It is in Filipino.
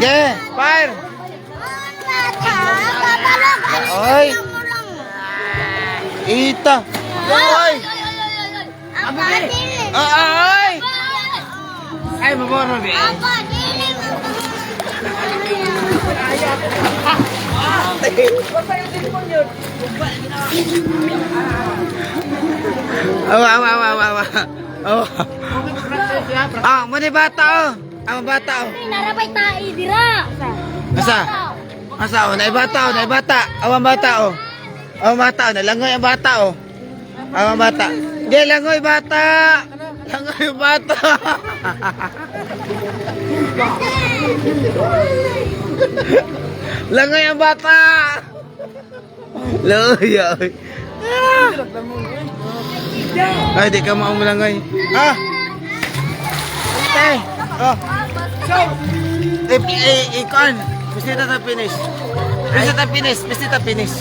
Ge, fire. Oy. Ita. Oy. Oy. Ay, maboro be. Ah, mo ni bata oh. Ang bata oh. Narabay tayo dira. Asa? Asa oh, nay bata oh, nay bata. Awang bata oh. Awang bata oh, nalangoy ang bata oh. Awang bata. Di langoy bata. Langoy bata. Langoy ang bata. Loy. Ay, di ka maumalangoy. Ah. Oh. Ikon. Bisita ta finish. Bisita finish.